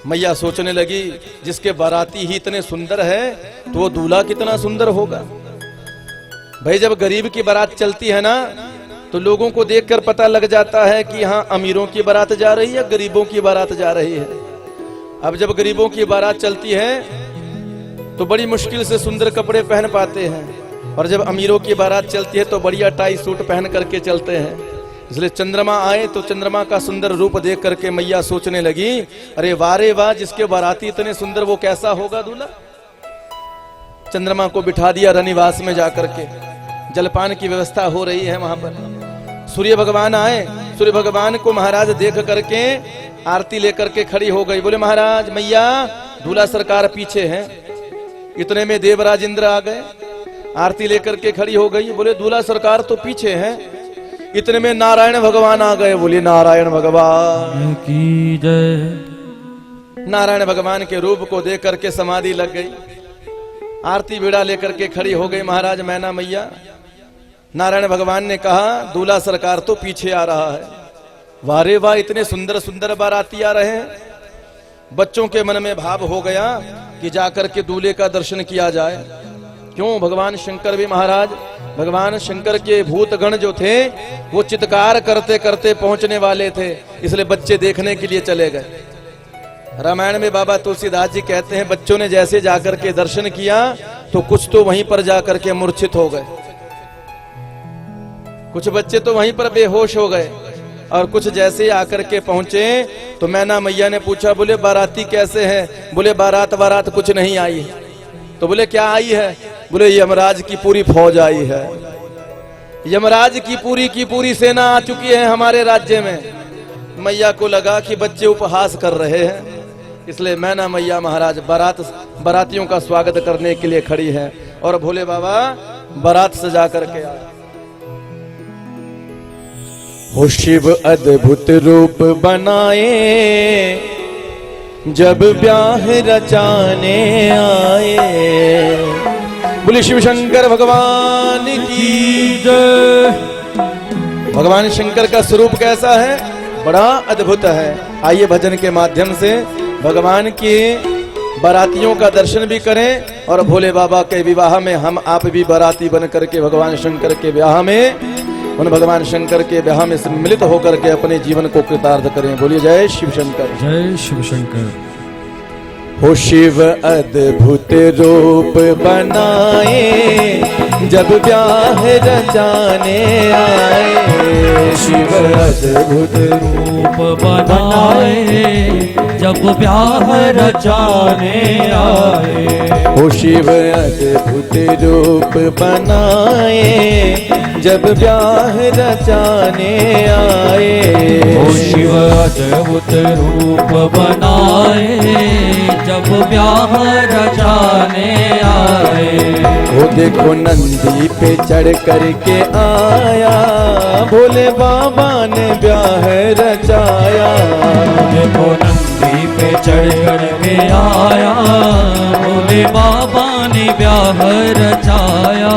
मैया सोचने लगी जिसके बाराती ही इतने सुंदर है तो वो दूल्हा कितना सुंदर होगा। भाई जब गरीब की बारात चलती है ना तो लोगों को देखकर पता लग जाता है कि हाँ अमीरों की बारात जा रही है, गरीबों की बारात जा रही है। अब जब गरीबों की बारात चलती है तो बड़ी मुश्किल से सुंदर कपड़े पहन पाते हैं, और जब अमीरों की बारात चलती है तो बढ़िया टाई सूट पहन करके चलते हैं। इसलिए चंद्रमा आए तो चंद्रमा का सुंदर रूप देख करके मैया सोचने लगी, अरे वारे वाह, जिसके बाराती इतने सुंदर वो कैसा होगा दूल्हा। चंद्रमा को बिठा दिया रनिवास में जाकर के, जलपान की व्यवस्था हो रही है वहां पर। सूर्य भगवान आए, सूर्य भगवान को महाराज देख करके आरती लेकर के खड़ी हो गई। बोले महाराज मैया दूल्हा सरकार पीछे हैं। इतने में देवराज इंद्र आ गए, आरती लेकर के खड़ी हो गई। बोले दूल्हा सरकार तो पीछे हैं। इतने में नारायण भगवान आ गए। बोले नारायण भगवान की जय। नारायण भगवान के रूप को देख करके समाधि लग गई, आरती बीड़ा लेकर के खड़ी हो गई। महाराज मैना मैया, नारायण भगवान ने कहा दूल्हा सरकार तो पीछे आ रहा है। वारे वाह, इतने सुंदर सुंदर बाराती आ रहे हैं। बच्चों के मन में भाव हो गया कि जाकर के दूल्हे का दर्शन किया जाए। क्यों, भगवान शंकर भी महाराज, भगवान शंकर के भूतगण जो थे वो चित्कार करते करते पहुंचने वाले थे, इसलिए बच्चे देखने के लिए चले गए। रामायण में बाबा तुलसीदास जी कहते हैं बच्चों ने जैसे जाकर के दर्शन किया तो कुछ तो वहीं पर जाकर के मूर्छित हो गए, कुछ बच्चे तो वहीं पर बेहोश हो गए, और कुछ जैसे आकर के पहुंचे तो मैना मैया ने पूछा, बोले बाराती कैसे हैं। बोले बारात बारात कुछ नहीं आई। तो बोले क्या आई है। बोले यमराज की पूरी फौज आई है, यमराज की पूरी सेना आ चुकी है हमारे राज्य में। मैया को लगा कि बच्चे उपहास कर रहे हैं, इसलिए मैना मैया महाराज बारातियों का स्वागत करने के लिए खड़ी है। और भोले बाबा बारात सजा करके आए। हो शिव अद्भुत रूप बनाए जब ब्याह रचाने आए। बोले शिव शंकर भगवान की जय। भगवान शंकर का स्वरूप कैसा है, बड़ा अद्भुत है। आइए भजन के माध्यम से भगवान के बारातियों का दर्शन भी करें, और भोले बाबा के विवाह में हम आप भी बाराती बन करके भगवान शंकर के ब्याह में, उन भगवान शंकर के ब्याह में सम्मिलित होकर के अपने जीवन को कृतार्थ करें। बोलिए जय शिव शंकर। जय शिव शंकर। हो शिव अद्भुत रूप बनाए जब ब्याह रचाने आए। शिव अद्भुत रूप बनाए जब ब्याह रचाने आए। हो शिव अद्भुत रूप बनाए जब ब्याह रचाने आए। हो शिव अद्भुत रूप बनाए जब ब्याह रचाने आए। वो देखो नंदी पे चढ़ करके आया, भोले बाबा ने ब्याह रचाया। देखो नंदी पे चढ़ करके आया, भोले बाबा ने ब्याह रचाया।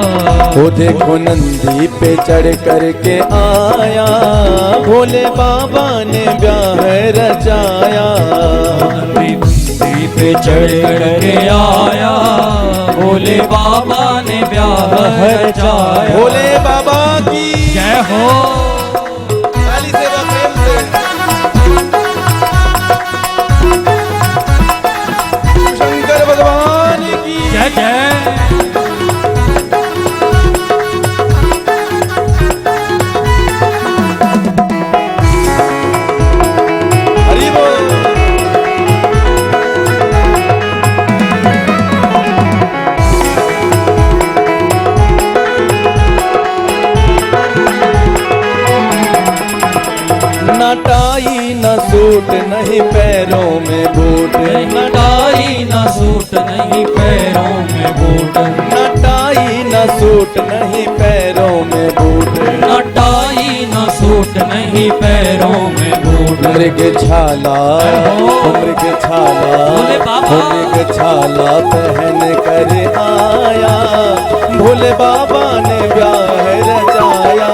वो देखो नंदी पे चढ़ करके आया, भोले बाबा ने ब्याह रचाया। नंदी पे चढ़ करके आया, भोले बाबा ने ब्याह रचाया। भोले बाबा की जय हो। ताली से व प्रेम से। शंकर भगवान की जय जय। हरि बोल। न टाई न सूट नहीं पैरों में बूट, न टाई न सूट नहीं पैरों में बूट। न टाई न सूट नहीं पैरों में बूट। न टाई न सूट नहीं पैरों में बूट। मृग छाला, मृग छाला, भोले बाबा। मृग छाला पहन कर आया, भोले बाबा ने ब्याह रचाया।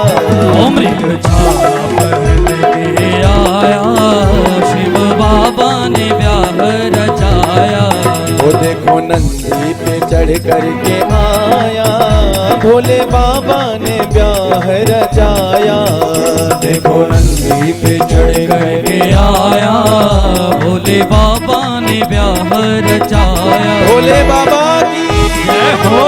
मृग छाला पहन के आया, शिव बाबा ने ब्याह चढ़ करके आया, भोले बाबा ने ब्याह रचाया। देखो नंदी पे चढ़ करके आया, भोले बाबा ने ब्याह रचाया। भोले बाबा की जय हो।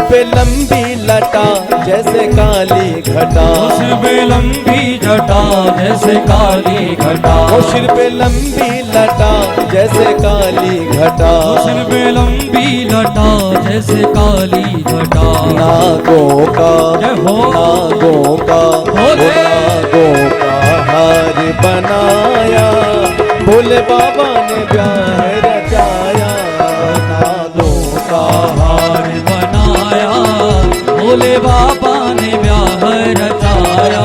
पे लंबी लटा जैसे काली घटा, सिर पे लंबी जटा जैसे काली घटा। सिर पे लंबी लटा जैसे काली घटा, सिर पे लंबी लटा जैसे काली घटा। नागों का जय हो। नागों का भोले। नागों का हार बनाया, भोले बाबा ने ब्याह रचाया। नागों का हार बनाया, भोले बाबा ने ब्याह रचाया।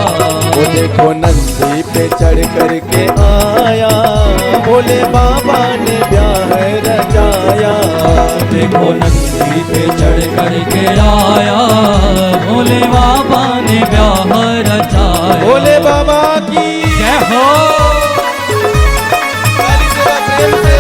वो देखो नंदी पे चढ़ करके आया, भोले बाबा ने ब्याह रचाया। देखो नंदी पे चढ़ करके आया, भोले बाबा ने ब्याह रचाया। भोले बाबा की जय हो। ताली से प्रेम से।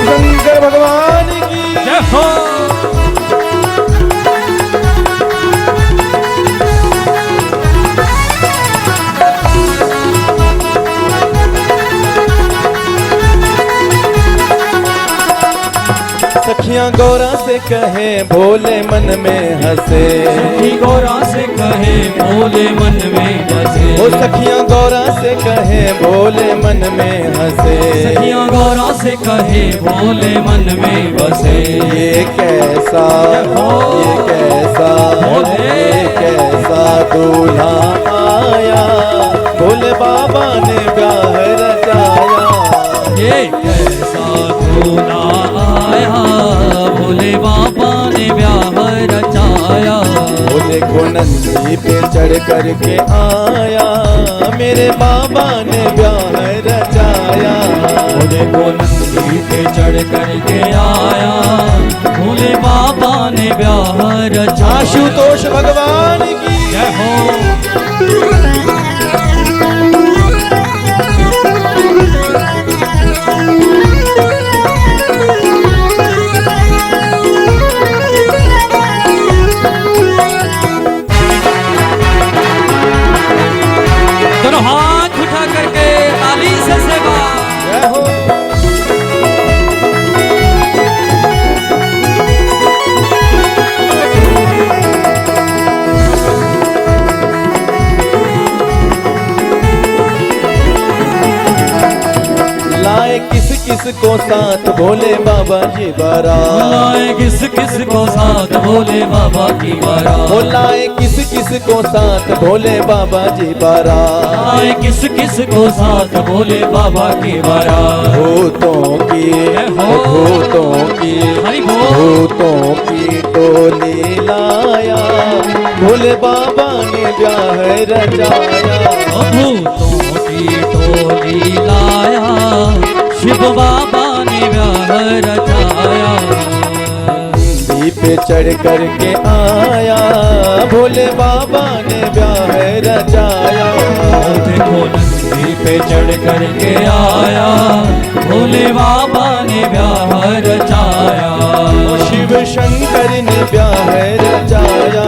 शंकर भगवान की जय हो। सखियां गौरा से कहे भोले मन में हंसे, सखी गौरा से कहे भोले मन में हंसे। वो सखियां गौरा से कहे भोले मन में हंसे। सखियां गौरा से कहे भोले मन में बसे। ये कैसा भोले। ये कैसा दूल्हा आया, भोले बाबा ने ब्याह रचाया। ये कैसा दूल्हा आया, भोले बाबा ने ब्याह रचाया। वो देखो नंदी पे चढ़ करके आया, मेरे बाबा ने ब्याह रचाया। वो देखो नंदी पे चढ़ करके आया, भोले बाबा ने ब्याह रचाया। आशुतोष भगवान की जय हो। दोनों हाथ उठा करके ताली से सेवा। जय हो। लाए किस किस को साथ भोले बाबा जी बारात। लाए किस किस को साथ भोले बाबा की बारात। वो लाए किस किस को साथ भोले बाबा जी बारात। लाए किस किस को साथ भोले बाबा की बारात। भूतों की हो। भूतों की हरि बोल। भूतों की टोली लाया, भोले बाबा ने ब्याह रचाया। भूतों की टोली लाया, शिव बाबा ने ब्याह रचाया। नंदी पे चढ़ करके आया, भोले बाबा ने ब्याह रचाया। देखो नंदी पे चढ़ करके आया, भोले बाबा ने ब्याह रचाया। वो शिव शंकर ने ब्याह रचाया।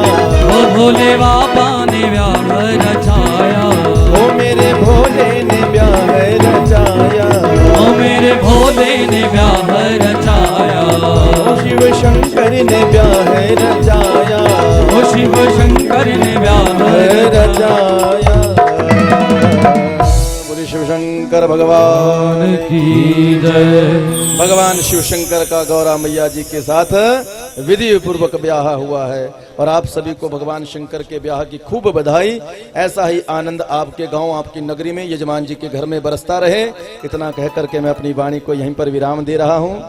ओ भोले बाबा ने ब्याह रचाया। वो मेरे भोले ने ब्याह रचाया। ओ मेरे भोले ने ब्याह रचाया। वो शिव शंकर ने ब्याह रचाया। ओ शिव शंकर ने ब्याह रचाया। बोले शिव शंकर भगवान की जय। भगवान शिव शंकर का गौरा मैया जी के साथ विधि पूर्वक ब्याह हुआ है। और आप सभी को भगवान शंकर के ब्याह की खूब बधाई। ऐसा ही आनंद आपके गांव, आपकी नगरी में यजमान जी के घर में बरसता रहे। इतना कह करके मैं अपनी वाणी को यहीं पर विराम दे रहा हूं।